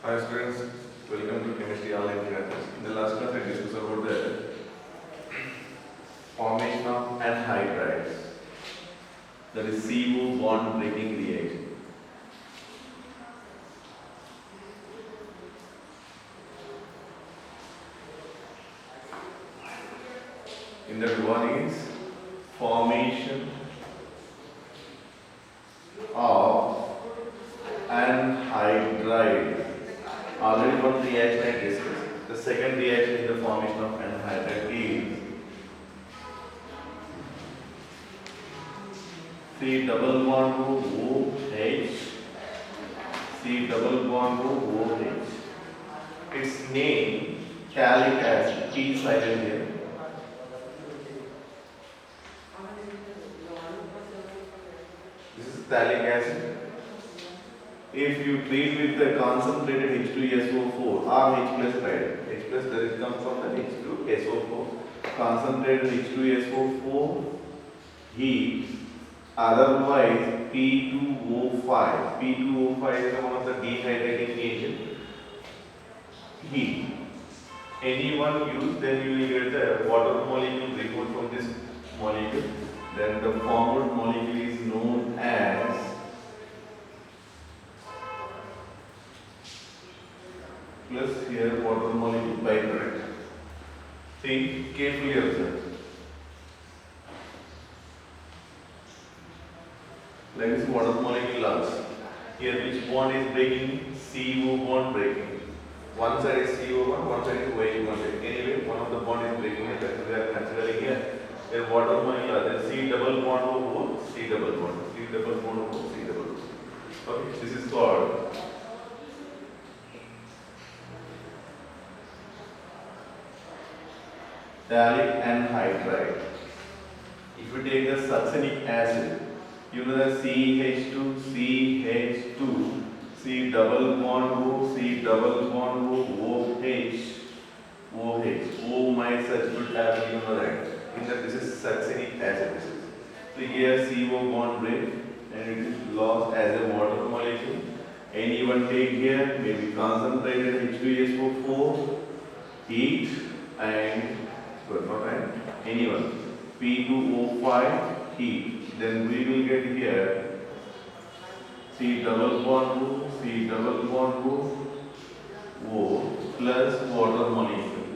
Hi students, welcome to Chemistry Online Classes. In the last class I discussed about the formation of anhydrides, that is CO bond breaking reaction. In that one is formation of anhydride. Already one reaction I discussed. The second reaction in the formation of anhydride is C double bond OH, C double bond OH. Its name calic acid, P silent here. This is phthalic acid. If you treat with the concentrated H2SO4 or H plus, right? H plus does it come from the H2SO4. Concentrated H2SO4 heat, otherwise P2O5. P2O5 is one of the dehydrating agent. Heat. Anyone use, then you will get the water molecule removed from this molecule. Then the formed molecule is known as plus here water molecule byproduct. See, carefully observe. Like this water molecule also. Here which bond is breaking? CO bond breaking. One side is CO1, one side is OH1. Anyway, one of the bond is breaking it. That's why we are considering here. Then water molecule, then C double bond O, C double bond, C double bond O, C double bond. Okay, this is called phthalic anhydride. If you take the succinic acid, you know the CH2, CH2, C double bond O, C double bond O, OH, OH, O my such good acid, you know that. In that this is succinic acid. This is. So here CO bond break and it is lost as a water molecule. Anyone take here, maybe concentrated H2SO4, heat and anyone P2O5 heat, then we will get here C double bond O, C double bond O plus water molecule.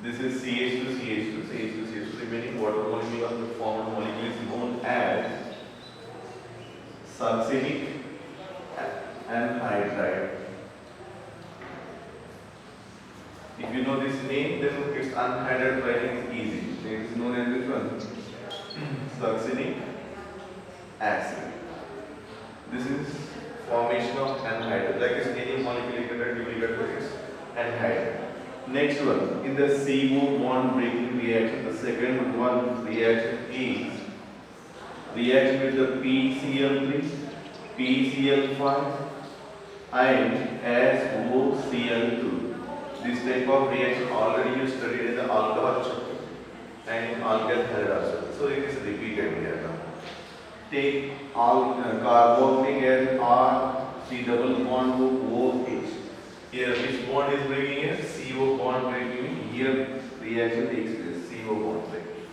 This is CH2, CH2, CH2, CH2. Remaining water molecule of the formed molecule is known as succinic anhydride. If you know this name, then its anhydride writing is easy. It is known as which one? Succinic acid. This is formation of anhydride. Like this, any molecule you will get this anhydride. Next one, in the CO bond breaking reaction, the second one reaction is reaction with the PCl3, PCl5 and SOCl2. This type of reaction already you studied in the alcohol chapter and in alkyl halide also. So it is repeated here now. Take all carbonic acid R, C double bond OH. Here which bond is breaking here? CO bond breaking. Here reaction takes place. CO bond breaking.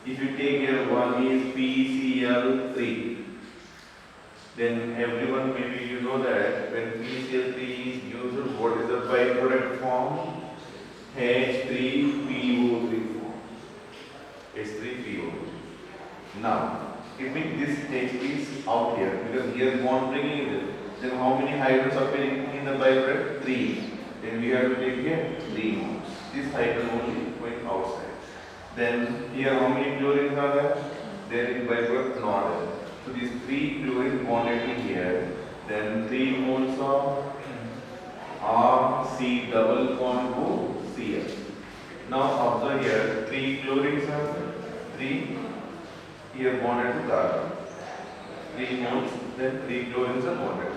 If you take here one is PCl3. Then everyone maybe you know that when PCl3 is used, what is the byproduct form? H3PO3 form. H3PO3. Now, it means this H is out here because here bond bringing it. Then how many hydrogens are appearing in the byproduct? 3. Then we have to take here 3 moles. This hydrogen only going outside. Then here how many chlorines are there? There in byproduct not there. So these 3 chlorines bonded in here. Then 3 moles of RC double bond O Cl. Now observe here 3 chlorines are there. 3 here bonded to carbon. 3 moles, then 3 chlorines are bonded.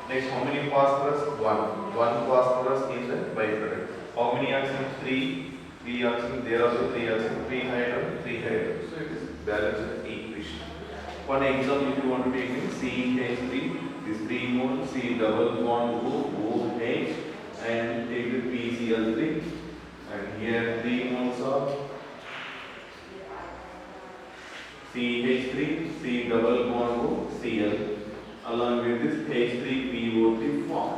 Next, how many phosphorus? 1. 1 phosphorus in the byproduct. How many oxygen? 3. 3 oxygen. There also 3 oxygen. 3 hydrogen. 3 hydrogen. So it is balanced equation. One example if you want to take is CH3, this 3 moles C double bond OH and take the PCl3 and here 3 moles of CH3 C double bond Cl along with this H3PO3 form.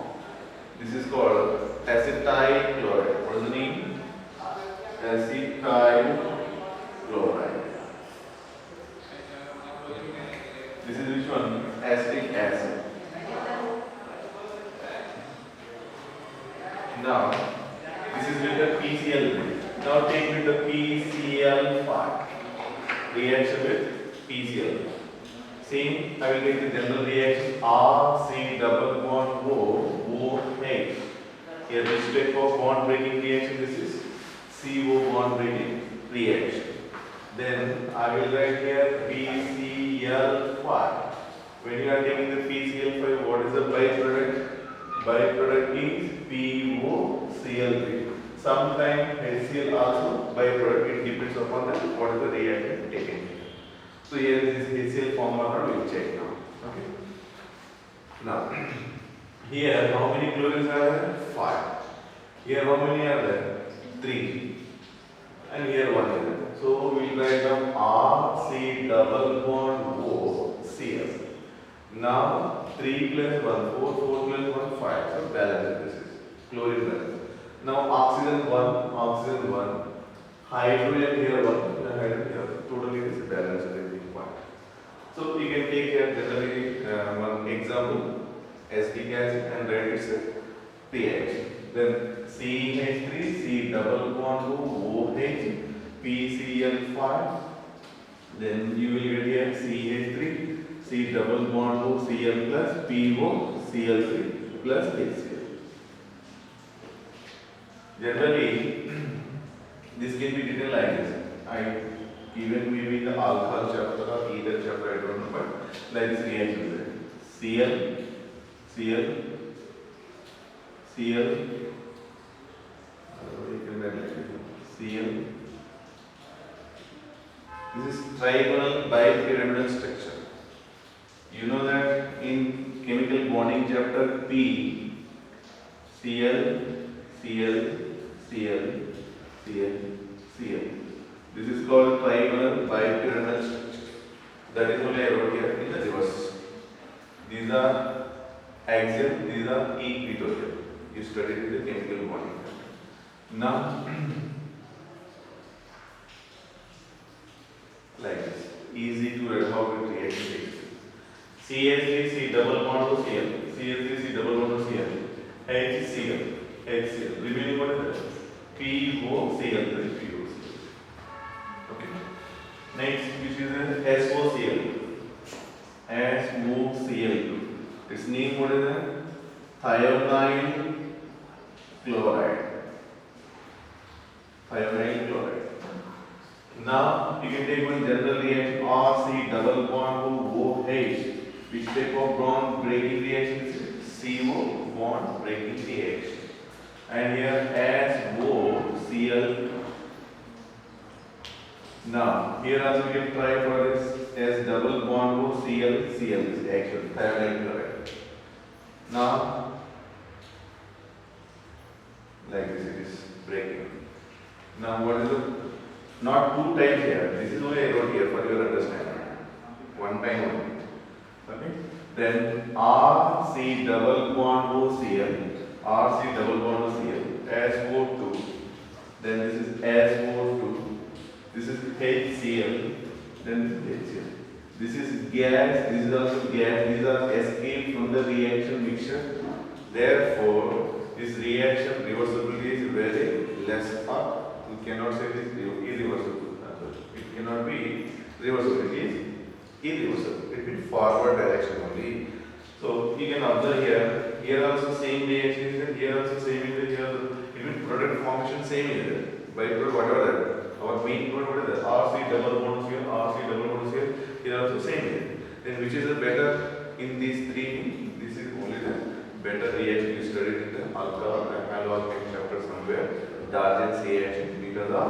This is called acetyl chloride. What is the name? Acetyl chloride. This is which one? Acetic acid. Now, this is with the PCl. Now take with the PCl5. Reaction with PCl. Same, I will take the general reaction RC double bond OH. Here, this type of bond breaking reaction, this is CO bond breaking reaction. Then I will write here PCl5. When you are taking the PCl5, what is the byproduct? Byproduct is POCl3. Sometimes HCl also byproduct. It depends upon the what is the reaction taken. So here is this HCl formula we will check now. Okay. Now here how many chlorines are there? 5. Here how many are there? 3. And here 1 is there. So we will write down RC double bond OCl. Now 3 plus 1, 4, 4 plus 1, 5. So balance this is chlorine balance. Now oxygen 1, hydrogen here 1, and hydrogen here. Totally this is balance everything 1. So you can take here generally one example, acetic acid and write its pH. Then CH3 C double bond OH PCl5. Then you will get here CH3 C double bond Cl plus POCl3 plus HCl. Generally, this can be written like this. Even maybe in the alcohol chapter or either chapter, I don't know, but like this reaction. Cl, Cl. This is trigonal bipyramidal structure. You know that in chemical bonding chapter P, Cl. This is called trigonal bipyramidal structure. That is only I wrote here in the reverse. These are axial, these are equatorial. You studied in the chemical bonding. Now, like this, easy to read how it reaction takes. CH3 C double bond to Cl, CH3 C double bond to Cl, HCl, remaining what is that? POCl3, POCl. Okay. Next, which is SOCl, SOCl2. Its name what is that? Thionyl chloride. Thionyl chloride. Now you can take one general reaction RC double bond to OH. Which type of bond breaking reaction is CO bond breaking reaction. And here SOCl. Now here also we can try for this S double bond to Cl is actually thionyl chloride. Now like this it is breaking. Now what is the not two times here. This is only I wrote here for your understanding. One time only. Okay. Then RC double bond OCl, RC double bond OCl, SO2. Then this is SO2. This is HCl. Then HCl. This is gas. This is also gas. These are escaped from the reaction mixture. Therefore, this reaction reversibility is very less up. You cannot say this is irreversible. It cannot be reversible. It is irreversible. It will forward direction only. So you can observe here. Here also same reaction is there. Here also same is there. Here also, it will product formation same is there. Byproduct whatever that. Our main product what is that? RC double bond here. RC double bond here. Here also same is there. Then which is the better in these three? This is only the better reaction you studied in the alcohol and alcohol chapter somewhere. Darjan's reaction because of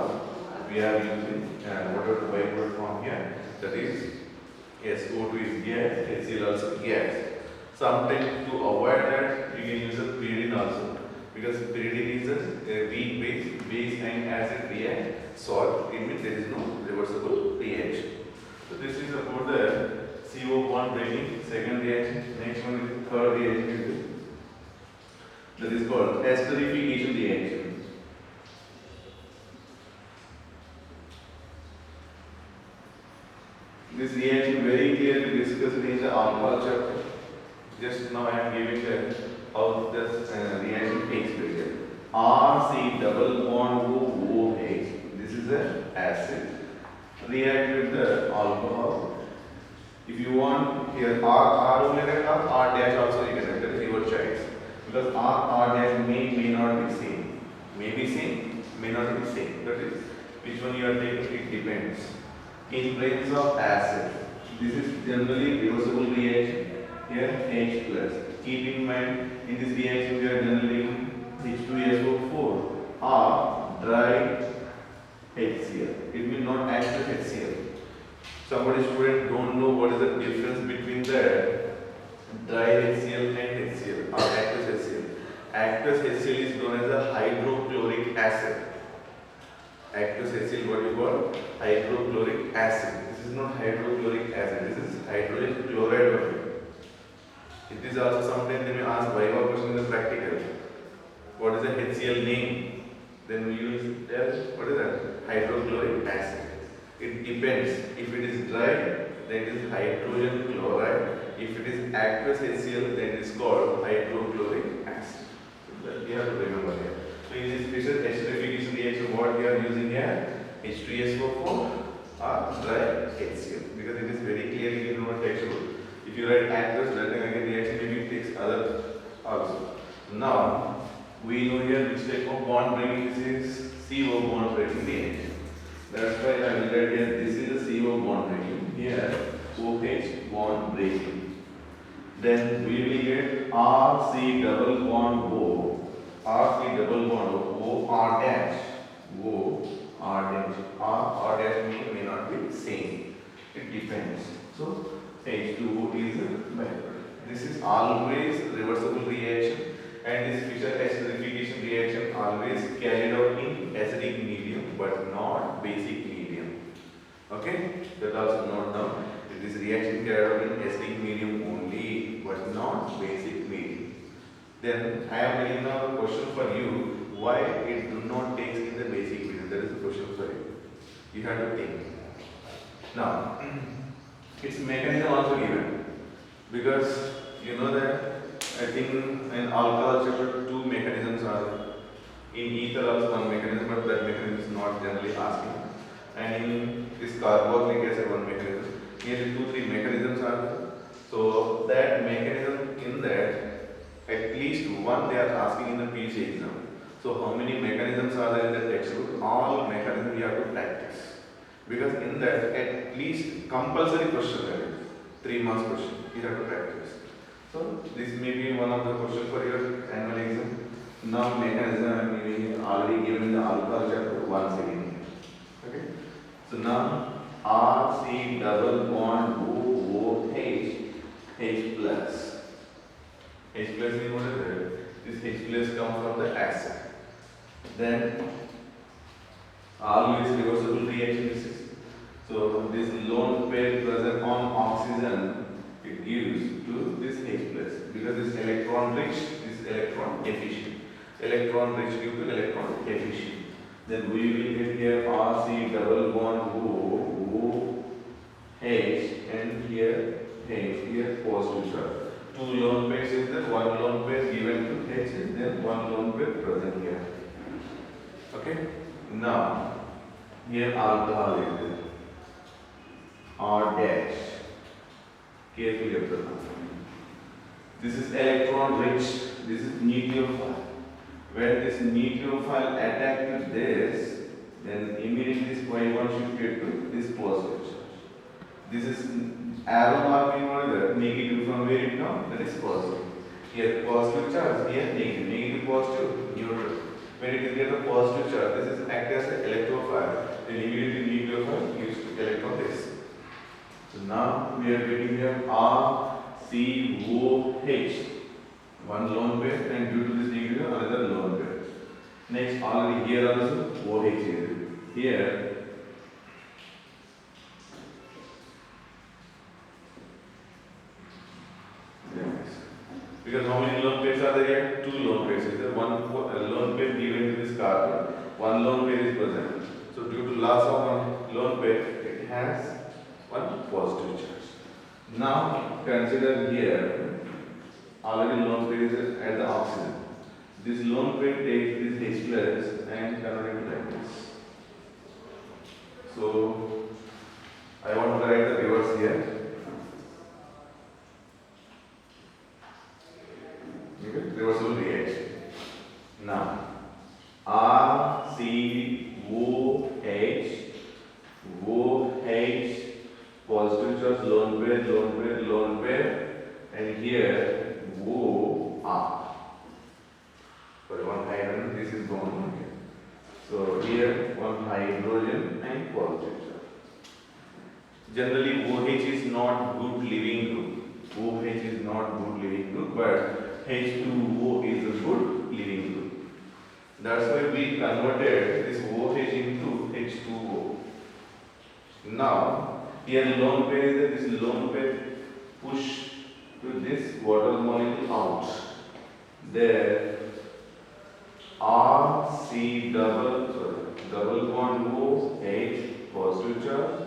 we are using whatever the byproduct form here. That is SO2 is gas, HCl also gas. Sometimes to avoid that, you can use a pyridine also, because pyridine is a weak base and acid react salt. It means there is no reversible reaction. So this is about the CO bond breaking. Second reaction. Next one is the third reaction. That is called esterification reaction. This reaction very clearly discussed in the alcohol chapter. Just now I am giving the how this reaction takes place. RC double bond OH. This is an acid. React with the alcohol. If you want here R only R dash also you can write. That is your choice. Because R dash may not be same. May be same, may not be same. That is which one you are taking, it depends. In presence of acid, this is generally reversible reaction. Here H plus. Keep in mind in this reaction we are generally H2SO4 or dry HCl. It will not act as HCl. Somebody student don't know what is the difference between the dry HCl and HCl or aqueous HCl. Aqueous HCl is known as a hydrochloric acid. Aqueous HCl what you call hydrochloric acid. This is not hydrochloric acid. This is hydrogen chloride of it. It is also sometimes they may ask Viva question in the practical. What is the HCl name? Then we use tell what is that? Hydrochloric acid. It depends. If it is dry, then it is hydrogen chloride. If it is aqueous HCl, then it is called hydrochloric acid. So that we have to remember here. So in this special esterification reaction, what we are using here? H2SO4 or dry HCl. Because it is very clearly in our textbook. If you write aqueous, then again reaction maybe it takes other also. Now we know here which type of bond breaking this is CO bond breaking reaction. That's why I will write here this is a CO bond breaking. Here OH bond breaking. Then we will get RC double bond O. RC double bond O R dash. O R dash. R dash may not be same. It depends. So H2O is a byproduct. This is always reversible reaction, and this Fischer esterification reaction always carried out in acidic medium but not basic medium. Okay, that also note down. This reaction carried out in acidic medium only but not basic medium. Then I am bringing now a question for you. Why it do not take in the basic medium? That is the question for you. You have to think. Now. Its mechanism also given, because you know that I think in alcohol chapter 2 mechanisms are, in ether also one mechanism, but that mechanism is not generally asking, and in this carboxylic acid one mechanism. Nearly 2-3 mechanisms are there. So that mechanism in that at least one they are asking in the PhD exam. So how many mechanisms are there in the textbook? All mechanisms you have to practice. Because in that at least compulsory question there is 3 marks question you have to practice. So this may be one of the questions for your annual exam. Now mechanism I am giving already given in the alcohol chapter once again. Okay. So now RC double bond OH H plus. H plus means what is that? This H plus comes from the acid. Then always reversible reaction is. So this lone pair present on oxygen, it gives to this H plus, because this electron rich, this electron deficient. Electron rich give to electron deficient. Then we will get here RC double bond O H, and here H, here positive charge. 2 lone pairs is there, 1 lone pair given to H, and then 1 lone pair present here. Okay. Now here alcohol is there. R dash. Carefully observe. This is electron rich. This is nucleophile. When this nucleophile attack to this, then immediately this point one should get to this positive charge. This is arrow marking over the negative from where it comes, that is positive. Here positive charge, here negative. Negative positive, neutral. When it is get a positive charge, this is act as an electrophile. Then immediately nucleophile gives to electron this. So now we are getting here RC COH. One lone pair, and due to this negative, another lone pair. Next, already here also OH is here. Because how many lone pairs are there here? Two lone pairs. Is there one lone pair given to this carbon? One lone pair is present. So due to loss of one lone pair, it has one positive charge. Now consider here already lone pair is at the oxygen. This lone pair takes this H plus and convert it like this. So I want to write the reverse here. Reversible reaction. Now, RCOH, OH, positive charge, lone pair, lone pair, lone pair, and here OR. For one hydrogen, this is gone here. So here one hydrogen and positive charge. Generally, OH is not good living group. OH is not good living group, but H2O is a good living group. That's why we converted this OH into H2O. Now, here lone pair is there. This lone pair push to this water molecule out. There, double bond OH, positive charge,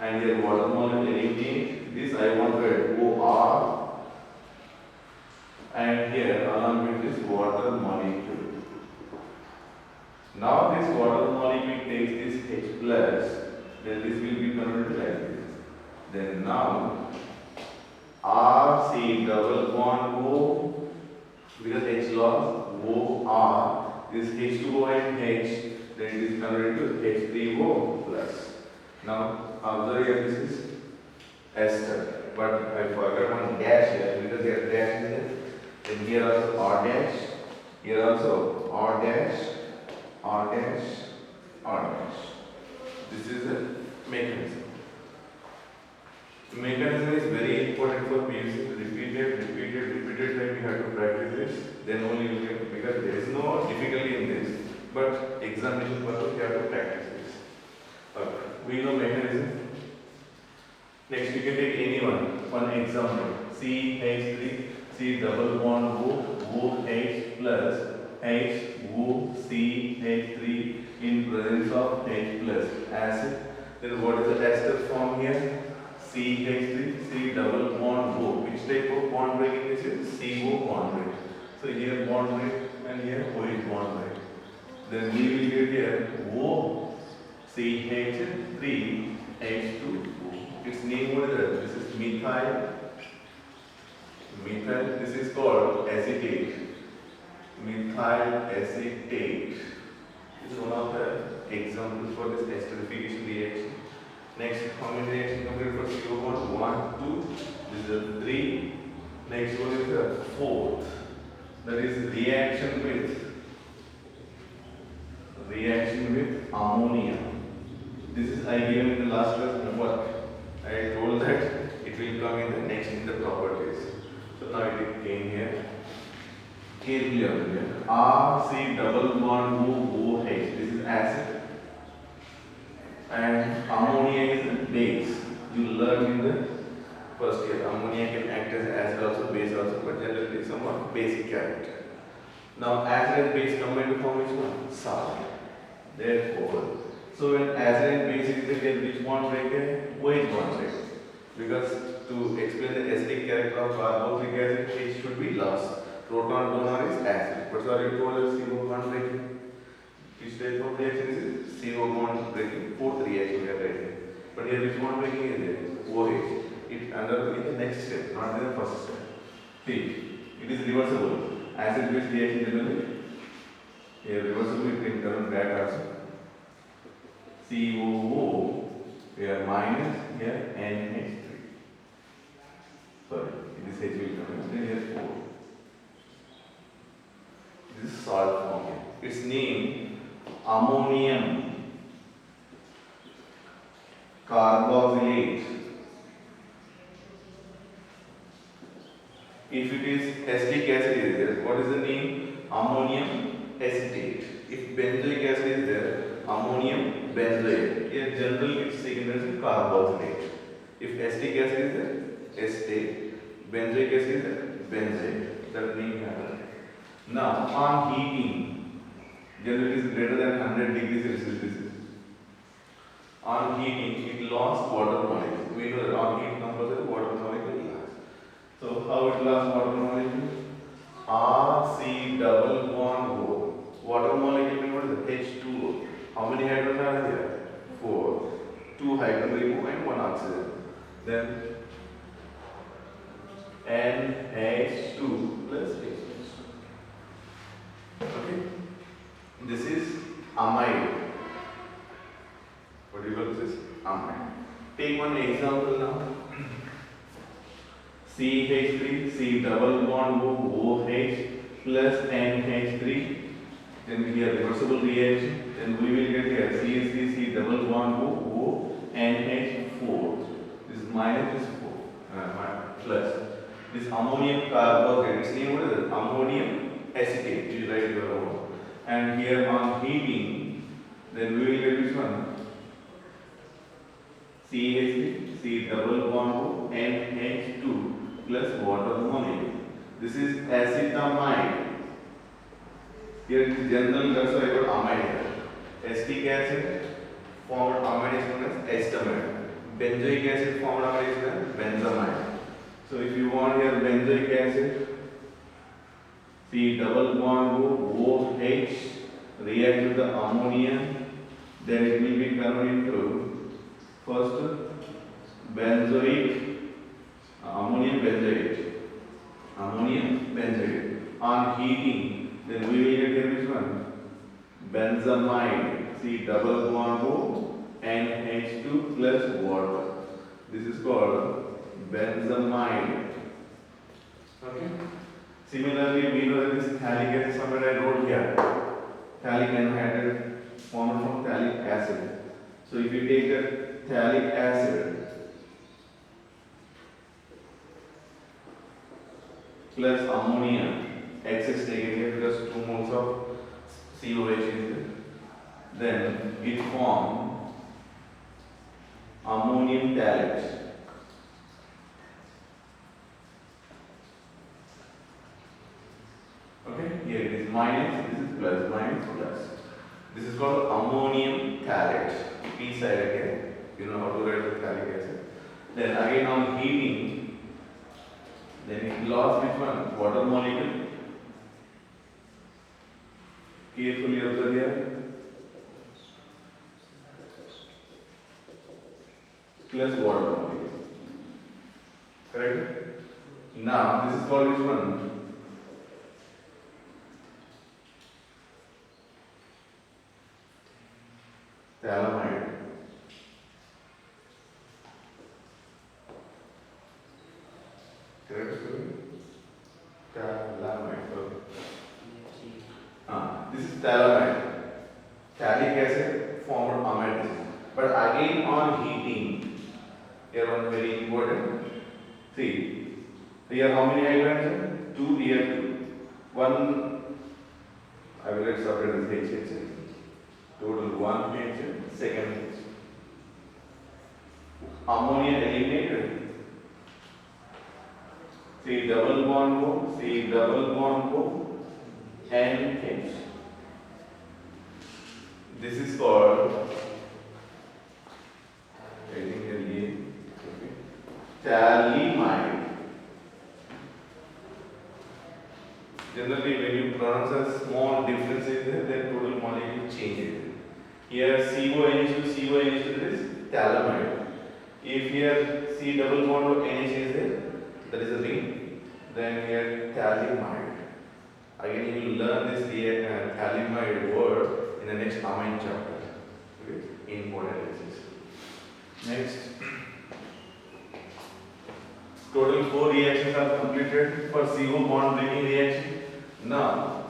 and here water molecule eliminate. This I want to write OR. And here along with this water molecule. Now this water molecule takes this H plus, then this will be converted like this. Then now RC double bond O, because H loss, OR, this H2O and H, then it is converted to H3O plus. Now observe here, this is ester, but I forgot one dash here because there dash is there. Then here also R dash, here also R dash, R dash, R dash. This is the mechanism. The mechanism is very important for PUC. Repeated time you have to practice this. Then only you can, because there is no difficulty in this. But examination purpose you have to practice this. Okay. We know mechanism. Next you can take any one example. CH3. C double bond OH plus HOCH3 in presence of H plus acid. Then what is the ester form here? CH3, C double bond O. Which type of bond breaking this is? CO bond break. So here bond break and here OH bond break. Then we will get here OCH3 H2O. Its name what is that? This is methyl. This is called acetate. Methyl acetate. This is one of the examples for this esterification reaction. Next, how many reactions completed for CO bond? 1, 2. This is a 3. Next one is the 4th. That is reaction with ammonia. This is I given in the last class homework. I told that it will come in the next in the properties. So now it came here. Carefully observe. RC double bond OH. This is acid. And ammonia is the base. You learn in the first year. Ammonia can act as acid also, base also, but generally it's somewhat basic character. Now acid and base combine to form which one? Salt. Therefore, so when acid and base is there, which bond break? OH bond break. Because to explain the acidic character of carboxylic acid, H should be lost. Proton donor is acid. But sorry, you told us CO bond breaking. Which type of reaction is it? CO bond breaking. 4th reaction we are writing. But here which bond breaking is there? OH. It under in the next step, not in the first step. See, it is reversible. Acid base reaction generally. Here reversible, it can turn back also. COO, here minus, here NH3. Sorry, this H will come in, then here 4. This is salt form here. Its name ammonium carboxylate. is there, what is the name? Ammonium acetate. If benzoic acid is there, ammonium benzoate. Here generally it's taken as a carbonate. If acetic acid is there, acetate. Benzoic acid is there, benzoate. That name you have. Now on heating, generally it is greater than 100 degrees Celsius. On heating, it lost water molecule. We know that on heat compulsory water molecule lost. So how it lost water molecule? RC double bond O. Water molecule, what is it? H2O. How many hydrogens are there? 4. 2 hydrogen remove and 1 oxygen. Then NH2 plus H. Okay. This is amide. What do you call this? Amide. Take one example now. CH3, C double bond OH plus NH3. Then we have reversible reaction. Then we will get here CH3, C double bond O NH4. This is minus, this is 4. Plus. This ammonium carbonate. Its name what is it? Ammonium acetate. You write your own. And here on heating, then we will get which one? CH3, C double bond NH2 plus water molecule. This is acetamide. Here it is general, that's why I got amide here. Acetic acid formed amide is known as acetamide. Benzoic acid formed amide is known as benzamide. So if you want here benzoic acid, C double bond OH react with the ammonia, then it will be converted into first benzoic ammonium benzoate. Ammonium benzoate. On heating, then we will get here which one? Benzamide. C double bond O NH2 plus water. This is called benzamide. Okay. Similarly, we know that this phthalic acid, somewhere I wrote here. Phthalic anhydride formed from phthalic acid. So if you take a phthalic acid plus ammonia, X is taken here because 2 moles of COH is there. Then it forms ammonium phthalate. Okay, here it is minus, this is plus, minus, plus. This is called ammonium phthalate. P side again. You know how to write the phthalic acid. Then again on heating, then it lost which one? Water molecule. Carefully observe here. Plus water molecule. Correct? Now this is called which one? Phthalimide. Correct? Phthalimide. Okay. This is phthalimide. Phthalic acid formed amide. But again on heating, here one very important. See, here how many hydrogens? 2, here 2. 1, I will let separate this H. Total 1 H, second H. Ammonia eliminated. C double bond O, C double bond O, NH. This is called, I think again, phthalimide. Generally, when you pronounce a small difference in there, then total molecule changes. Here CONH2, CONH2 is phthalimide. If here C double bond or NH is there, that is a ring. Then here phthalimide. Again, you will learn this phthalimide word in the next amine chapter. Okay? Important analysis. Next. Total 4 reactions are completed for CO bond breaking reaction. Now,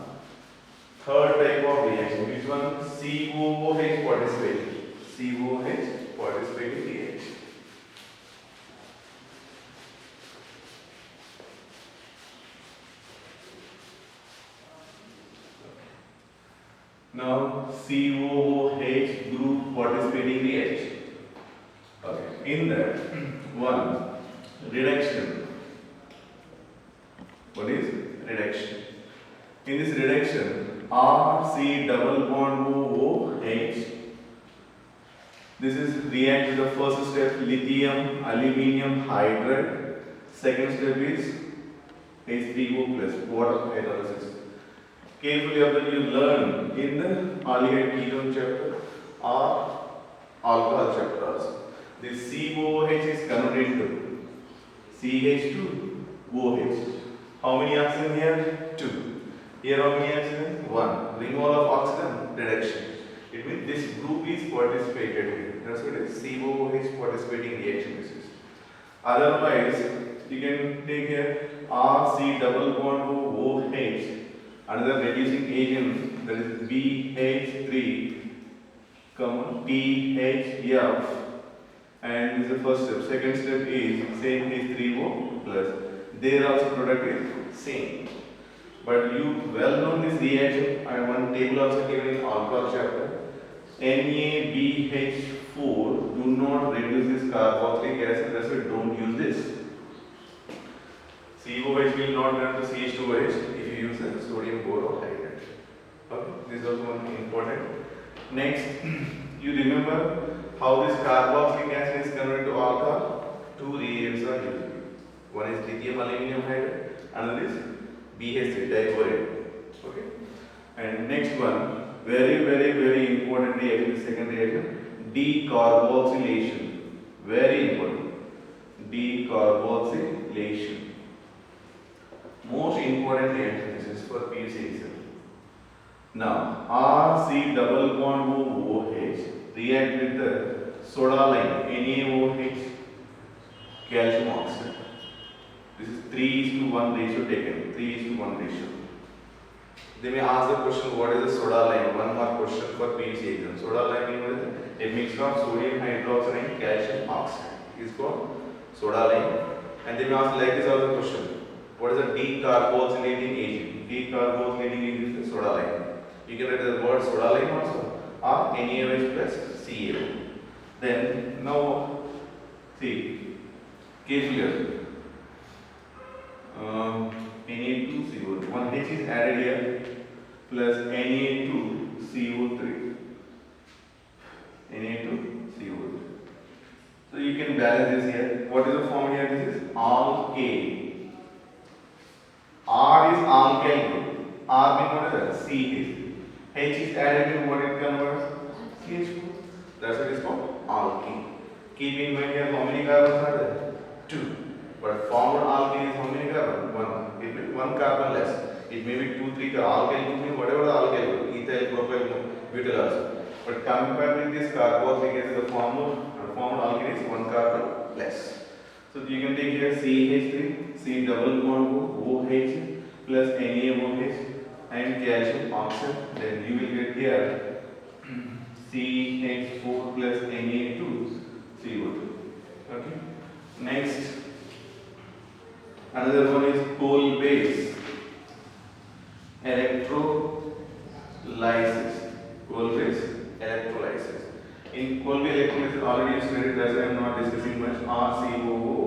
third type of reaction, which one? COOH participating. COOH participating reaction. Now COOH group participating reaction. Okay. In that, one reduction. What is reduction? In this reduction, RC double bond OOH. This is react with the first step lithium aluminium hydride. Second step is H3O plus water hydrolysis. Carefully observe, you learn in the aldehyde ketone chapter or alcohol chapter also. This COOH is converted into CH2OH. How many oxygen here? 2. Here how many oxygen? 1. Removal of oxygen, reduction. It means this group is participated with. That's what it is. COOH participating reaction basis. Otherwise, you can take here RC double bond OH. Another reducing agent, that is BH3, THF, and this is the first step. Second step is same H3O plus. There also product is same. But you well know this reaction. I have one table also given in alcohol chapter. NaBH4 do not reduce this carboxylic acid. That's why don't use this. COOH will not turn to CH2OH if you use a sodium borohydride. Okay, this is also one important. Next, you remember how this carboxylic acid is converted to alcohol? Two reagents are used. One is lithium aluminium hydride, another is BH3 diborane. Okay, and next one, very important reaction, the second reaction, decarboxylation. Very important. Decarboxylation. Most important reaction, this is for PUC exam. Now, RC double bond OH react with the soda lime NaOH calcium oxide. This is 3:1 ratio taken. 3:1 ratio. They may ask the question, what is the soda lime? One more question for PUC exam. Soda lime means a mixture of sodium hydroxide and calcium oxide. Is called soda lime. And they may ask like this also question. What is a decarboxylating agent? Decarboxylating agent is the soda lime. You can write the word soda lime also or NaOH plus CaO. Then now see carefully. Na2CO3. One H is added here plus Na2CO3. Na2CO3. So you can balance this here. What is the form here? This is alkane. R is alkyl group. R means what is that? CH. H is added in what it converts? CH4. That's what is called alkene. Keep in mind here how many carbons are there? 2. But formed alkene is how many carbons? 1. It means 1 carbon less. It may be 2, 3 alkyl group means whatever the alkyl group, ethyl, propyl, butyl also. But compared with this carboxylic acid, the formed alkene is 1 carbon less. So you can take here CH3, C double bond OH plus NaOH and calcium oxide. Then you will get here CH4 plus Na2CO2. Okay. Next, another one is coal base electrolysis. Coal base electrolysis. In coal base electrolysis already studied, that's why I am not discussing much. RCOO,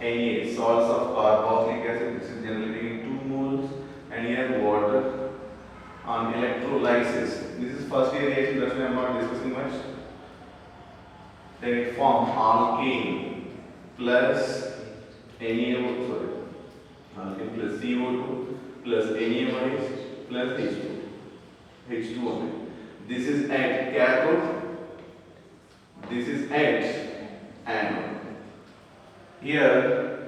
Na, salts of carboxylic acid. This is generally taking 2 moles, and here water on electrolysis. This is first year reaction, that's why I am not discussing much. Then it forms alkane plus NaO, alkane plus CO2 plus NaOH plus H2O. This is at cathode. This is at anode. Here,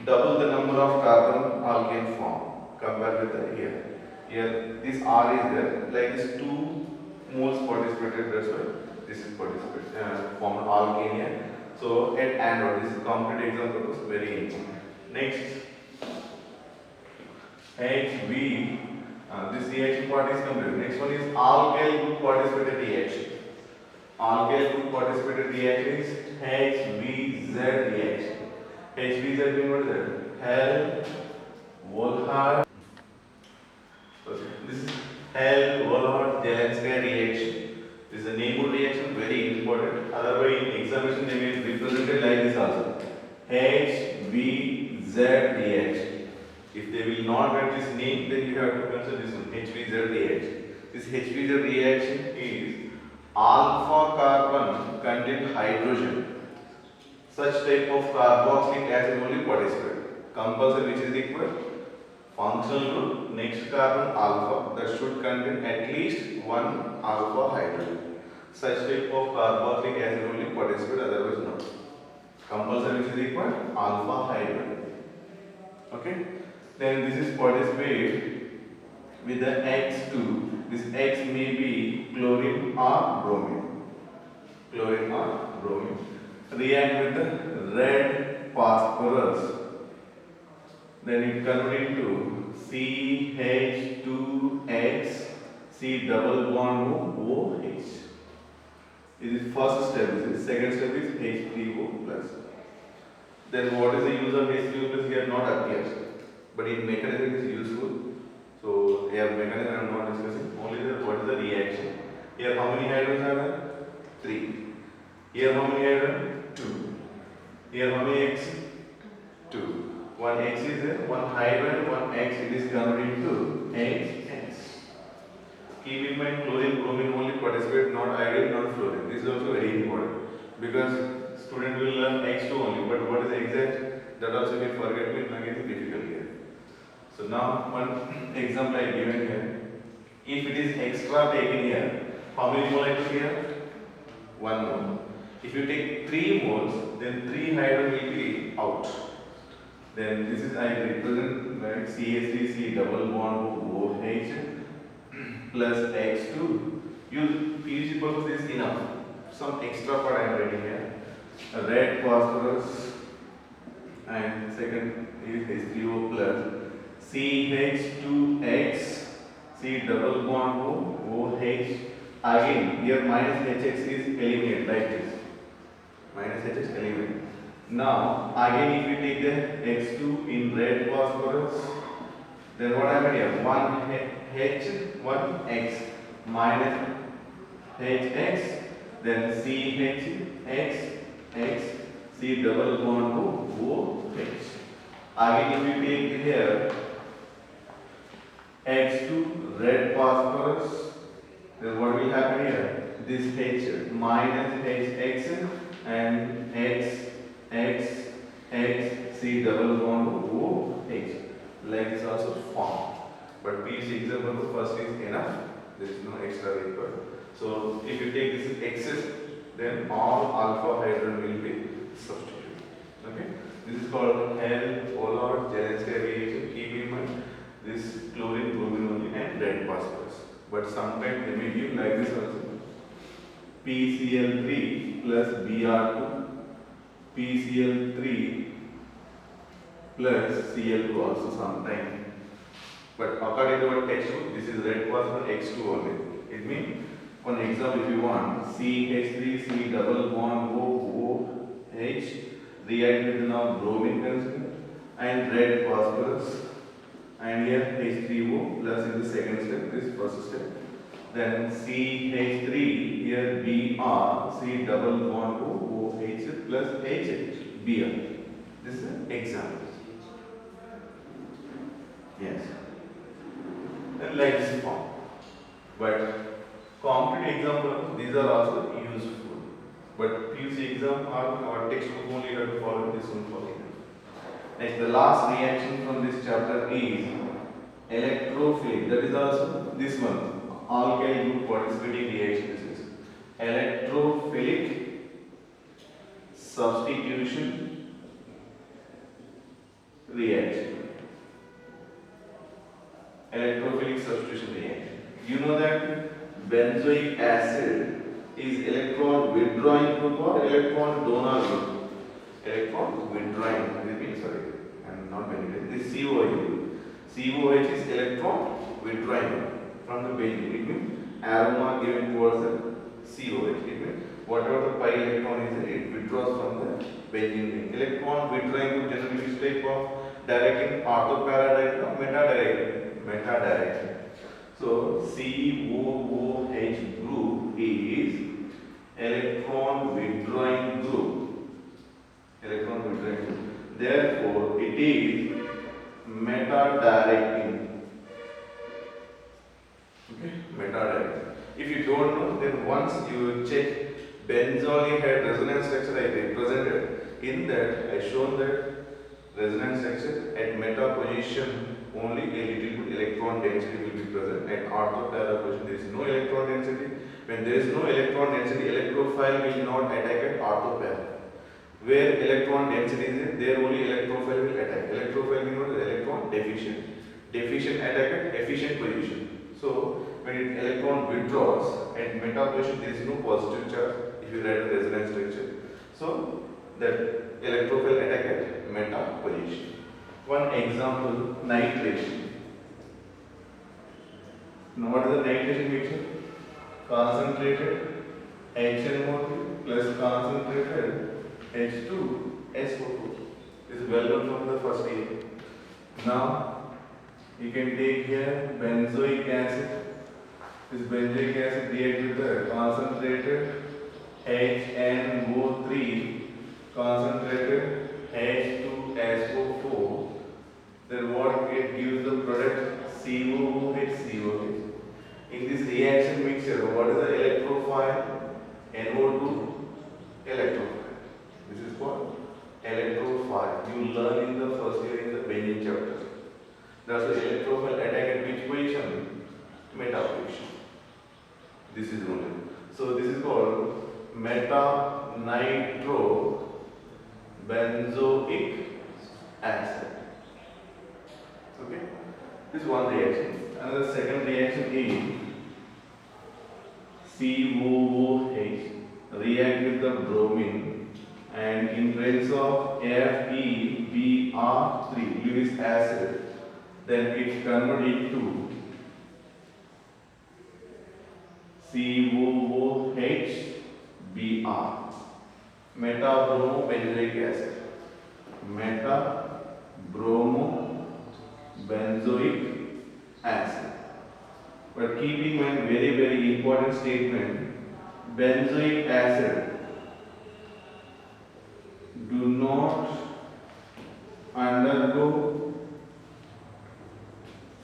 double the number of carbon alkane form compared with the here. Here, this R is there, like this 2 moles participated, that's why this is formed alkane here. So, at anode, this is complete example, is very important. Next, HV, this reaction part is complete. Next one is alkyl group participated reaction. Alkyl group participated reaction is HVZ reaction. HVZ means what is that? Hell, Volhard. This is Hell, Volhard, Zelensky HVZAH. If they will not get this name, then you have to consider this one, HVZAH. This HVZ reaction is alpha carbon contain hydrogen. Such type of carboxylic acid only participate. Compulsory which is required? Functional group, next carbon alpha, that should contain at least one alpha hydrogen. Such type of carboxylic acid only participate, otherwise no. Compulsory which is required? Alpha hydrogen. Okay? Then this is participate with the X2. This X may be chlorine or bromine. Chlorine or bromine. React with the red phosphorus. Then it convert into CH2X, C double bond OH. This is first step. This is second step is H3O plus. Then what is the use of H3O plus here not appears, but in mechanism it is useful. So here mechanism I am not discussing. Only what is the reaction. Here how many hydrogens are there? 3. Here how many hydrogens? 2. Here how many X? 2. One X is there, one hydrogen, one X, it is converted into X. Keep in mind chlorine, bromine only participate, not iodine, not fluorine. This is also very important because student will learn X2 only, but what is the exact? That also will forget me, again difficult here. So now one example I given here. If it is extra taken here, how many molecules here? 1 mole. If you take 3 moles, then 3 hydrogen will be out. Then this is I represent like CH3C double bond OH plus X2. Use PVC purpose is enough. Some extra part I am writing here. A red phosphorus and second is H3O plus CH2X C double bond OH. Again here minus HX is eliminated like this. Minus HX eliminated. Now again if we take the X2 in red phosphorus, then what happened here? 1 H, 1 X minus HX, then CH, X, C double bond OH. Again if we take here X2 red phosphorus, then what will happen here? This H minus HX and X, C double bond OH. Like this also form. But PVC example first is enough. There is no extra required. So if you take this excess, then all alpha hydrogen will be substituted. Okay. This is called Hell-Pollard-Jelenski reaction. Keep in mind this chlorine, bromine only and red phosphorus. But sometimes they may give like this also. PCl3 plus Br2, PCl3 plus Cl2 also sometime. But according to our textbook, this is red phosphorus X2 only. It means, one example if you want, CH3 C double bond OH react with now bromine consider and red phosphorus, and here H3O plus in the second step, this first step. Then CH3 here Br C double bond OH plus H Br. This is an example. Yes. Then like this form. But competitive example, these are also useful. But PUC exam or textbook only you have to follow this one for it. Next, the last reaction from this chapter is electrophilic. That is also this one. Alkyl group participating reaction. This is electrophilic substitution reaction. Electrophilic substitution reaction. You know that benzoic acid is electron withdrawing group or electron donor group? Electron withdrawing. Sorry, I am not benzoic. This COH. COH is electron withdrawing from the benzene. It means aroma given towards the COH. It means whatever the pi electron is, it withdraws from the benzene ring. Electron withdrawing group generally which type of directing? Ortho-para directing or meta-directing? Meta-directing. So COOH group is electron withdrawing group. Electron withdrawing group. Therefore, it is meta-directing. Okay, meta-directing. If you don't know, then once you check benzolic had resonance structure I represented. In that, I shown that resonance structure at meta position only a little bit electron density will be present. At ortho para position there is no electron density. When there is no electron density, electrophile will not attack at ortho para. Where electron density is there only electrophile will attack. Electrophile means electron deficient. Deficient attack at efficient position. So when electron withdraws at meta position there is no positive charge if you write the resonance structure. So that electrophile attack at meta position. One example, nitration. Now what is the nitration mixture? Concentrated HNO3 plus concentrated H2SO4. This is well known from the first year. Now you can take here benzoic acid. This benzoic acid reacts with the concentrated HNO3 concentrated H2SO4. Then what it gives the product COOH. In this reaction mixture, what is the electrophile? NO2 electrophile. This is called electrophile. You learn in the first year in the benzene chapter. That's the electrophile attack at which position? Meta position. This is only. So this is called meta nitro benzoic acid. Okay. This is one reaction. Another second reaction is COOH react with the bromine and in presence of FeBr3 Lewis acid, then it converts into COOHBr meta-bromo-benzoic acid. Meta-bromo-benzoic acid. But keep in mind very important statement, benzoic acid do not undergo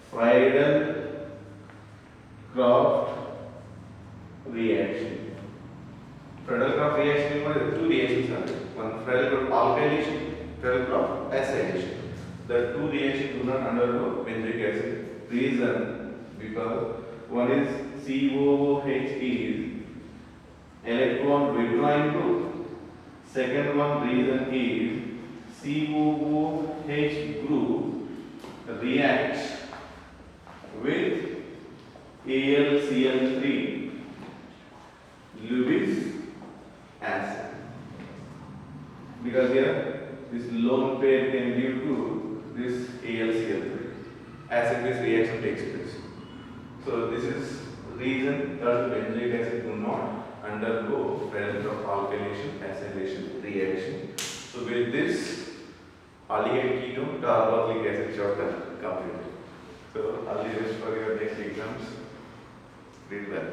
Friedel-Crafts reaction. Friedel-Crafts reaction is two reactions are there. One Friedel-Crafts alkylation, Friedel-Crafts acylation. The two reactions do not undergo benzoic acid. Reason because one is COOH is electron withdrawing group. Second one reason is COOH group reacts with AlCl3 Lewis acid. Because here this lone pair can give to this AlCl3. Acid-base reaction takes place. So this is reason that benzoic acid do not undergo Friedel-Crafts alkylation, acylation reaction. So with this aldehyde ketone carboxylic acid chapter completed. So all the best for your next exams. Read well.